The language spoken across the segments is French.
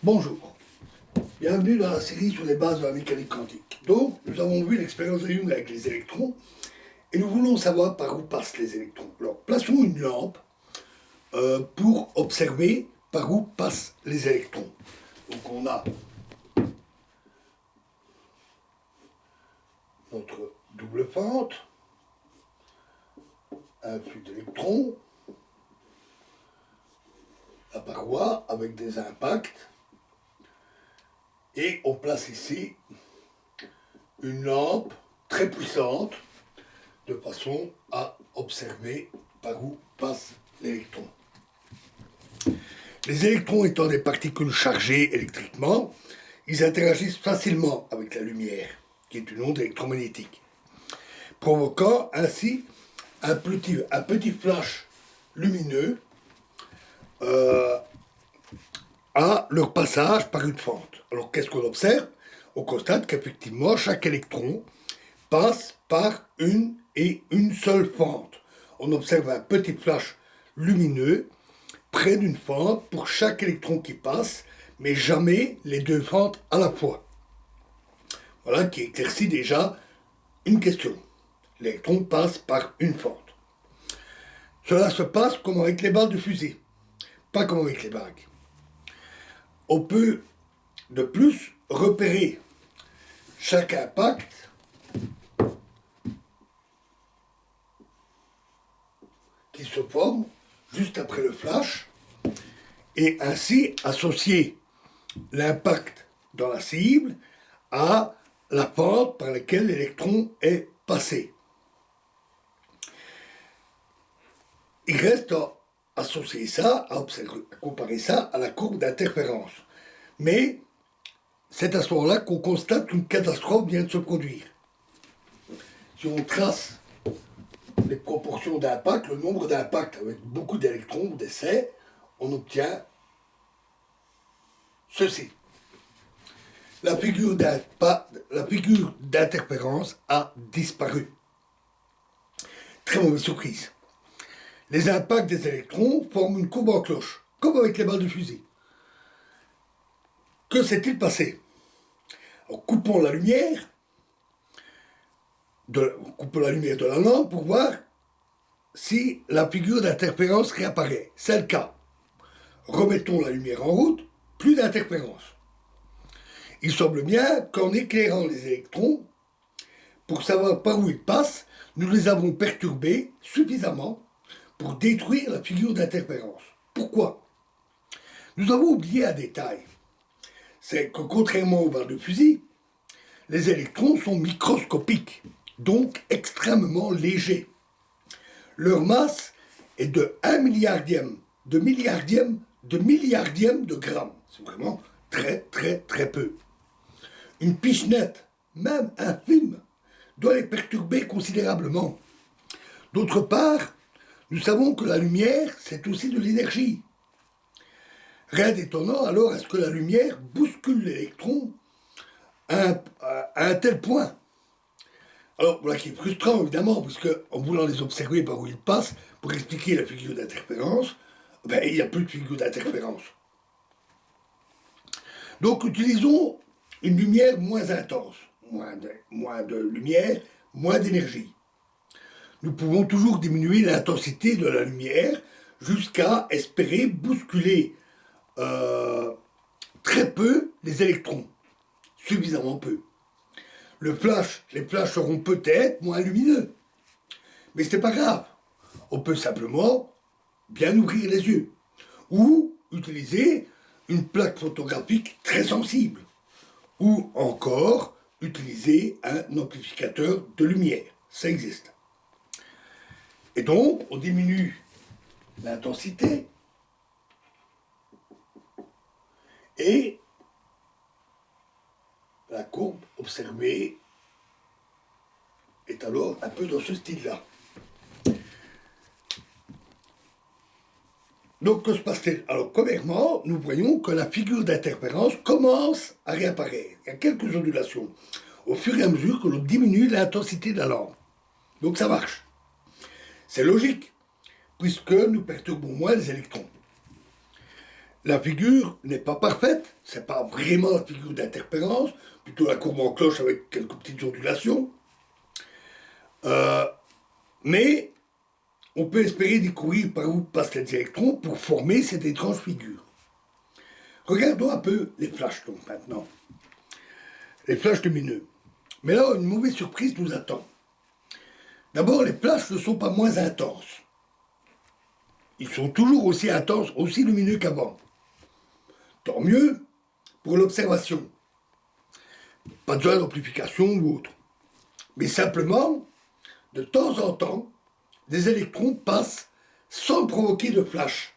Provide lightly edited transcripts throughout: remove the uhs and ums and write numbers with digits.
Bonjour, bienvenue dans la série sur les bases de la mécanique quantique. Donc, nous avons vu l'expérience de Young avec les électrons, et nous voulons savoir par où passent les électrons. Alors, plaçons une lampe pour observer par où passent les électrons. Donc, on a notre double fente, un flux d'électrons, la paroi avec des impacts, et on place ici une lampe très puissante de façon à observer par où passe l'électron. Les électrons étant des particules chargées électriquement, ils interagissent facilement avec la lumière, qui est une onde électromagnétique, provoquant ainsi un petit flash lumineux à leur passage par une fente. Alors qu'est-ce qu'on observe? On constate qu'effectivement chaque électron passe par une seule fente. On observe un petit flash lumineux près d'une fente pour chaque électron qui passe, mais jamais les deux fentes à la fois. Voilà qui éclaircit déjà une question. L'électron passe par une fente. Cela se passe comme avec les balles de fusée, pas comme avec les bagues. On peut de plus repérer chaque impact qui se forme juste après le flash et ainsi associer l'impact dans la cible à la pente par laquelle l'électron est passé. Il reste à associer ça, à comparer ça à la courbe d'interférence. Mais c'est à ce moment-là qu'on constate qu'une catastrophe vient de se produire. Si on trace les proportions d'impact, le nombre d'impacts avec beaucoup d'électrons ou d'essais, on obtient ceci. La figure d'interférence a disparu. Très mauvaise surprise. Les impacts des électrons forment une courbe en cloche, comme avec les balles de fusil. Que s'est-il passé? Alors, coupons la lumière de la lampe pour voir si la figure d'interférence réapparaît. C'est le cas. Remettons la lumière en route, plus d'interférence. Il semble bien qu'en éclairant les électrons, pour savoir par où ils passent, nous les avons perturbés suffisamment pour détruire la figure d'interférence. Pourquoi? Nous avons oublié un détail. C'est que contrairement aux balles de fusil, les électrons sont microscopiques, donc extrêmement légers. Leur masse est de 1 milliardième de milliardième de milliardième de gramme. C'est vraiment très très très peu. Une pichenette, même infime, doit les perturber considérablement. D'autre part, nous savons que la lumière, c'est aussi de l'énergie. Rien d'étonnant alors à ce que la lumière bouscule l'électron à un tel point. Alors, voilà qui est frustrant, évidemment, parce qu'en voulant les observer par où ils passent, pour expliquer la figure d'interférence, il n'y a plus de figure d'interférence. Donc, utilisons une lumière moins intense, moins de lumière, moins d'énergie. Nous pouvons toujours diminuer l'intensité de la lumière jusqu'à espérer bousculer très peu les électrons, suffisamment peu. Les flashs seront peut-être moins lumineux, mais ce n'est pas grave. On peut simplement bien ouvrir les yeux ou utiliser une plaque photographique très sensible ou encore utiliser un amplificateur de lumière. Ça existe. Et donc, on diminue l'intensité et la courbe observée est alors un peu dans ce style-là. Donc, que se passe-t-il? Alors, premièrement, nous voyons que la figure d'interférence commence à réapparaître. Il y a quelques ondulations au fur et à mesure que l'on diminue l'intensité de la lampe. Donc, ça marche. C'est logique, puisque nous perturbons moins les électrons. La figure n'est pas parfaite, c'est pas vraiment la figure d'interférence, plutôt la courbe en cloche avec quelques petites ondulations. Mais on peut espérer découvrir par où passent les électrons pour former cette étrange figure. Regardons un peu les flashs donc maintenant. Les flashs lumineux. Mais là, une mauvaise surprise nous attend. D'abord, les flashs ne sont pas moins intenses. Ils sont toujours aussi intenses, aussi lumineux qu'avant. Tant mieux pour l'observation. Pas besoin d'amplification ou autre. Mais simplement, de temps en temps, des électrons passent sans provoquer de flash.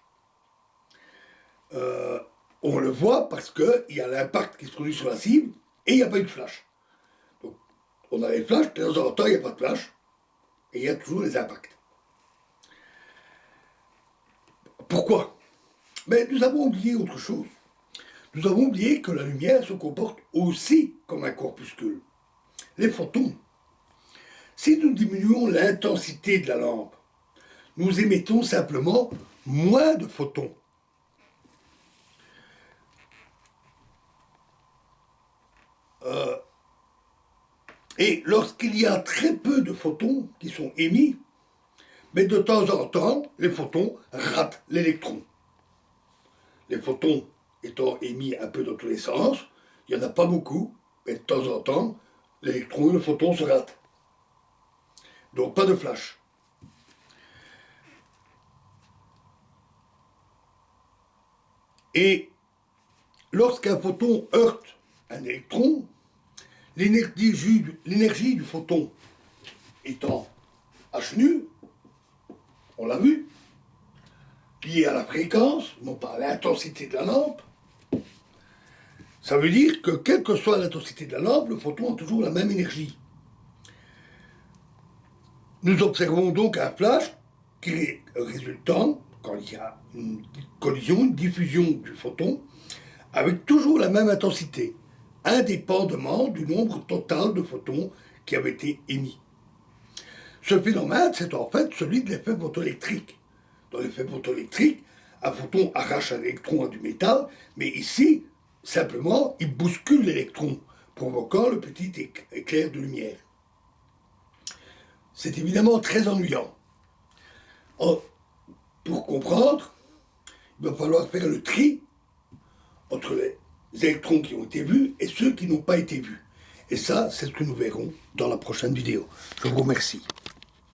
On le voit parce qu'il y a l'impact qui se produit sur la cible et il n'y a pas eu de flash. Donc, on a les flashs, de temps en temps, il n'y a pas de flash et il y a toujours les impacts. Pourquoi? Mais nous avons oublié autre chose. Nous avons oublié que la lumière se comporte aussi comme un corpuscule. Les photons. Si nous diminuons l'intensité de la lampe, nous émettons simplement moins de photons. Et lorsqu'il y a très peu de photons qui sont émis, mais de temps en temps, les photons ratent l'électron. Les photons étant émis un peu dans tous les sens, il n'y en a pas beaucoup, mais de temps en temps, l'électron et le photon se ratent. Donc pas de flash. Et lorsqu'un photon heurte un électron, l'énergie du photon étant h nu, on l'a vu, liée à la fréquence, non pas à l'intensité de la lampe, ça veut dire que quelle que soit l'intensité de la lampe, le photon a toujours la même énergie. Nous observons donc un flash qui est résultant, quand il y a une collision, une diffusion du photon, avec toujours la même intensité, indépendamment du nombre total de photons qui avaient été émis. Ce phénomène, c'est en fait celui de l'effet photoélectrique. Dans l'effet photoélectrique, un photon arrache un électron à du métal, mais ici, simplement, il bouscule l'électron, provoquant le petit éclair de lumière. C'est évidemment très ennuyant. Pour comprendre, il va falloir faire le tri entre les électrons qui ont été vus et ceux qui n'ont pas été vus. Et ça, c'est ce que nous verrons dans la prochaine vidéo. Je vous remercie.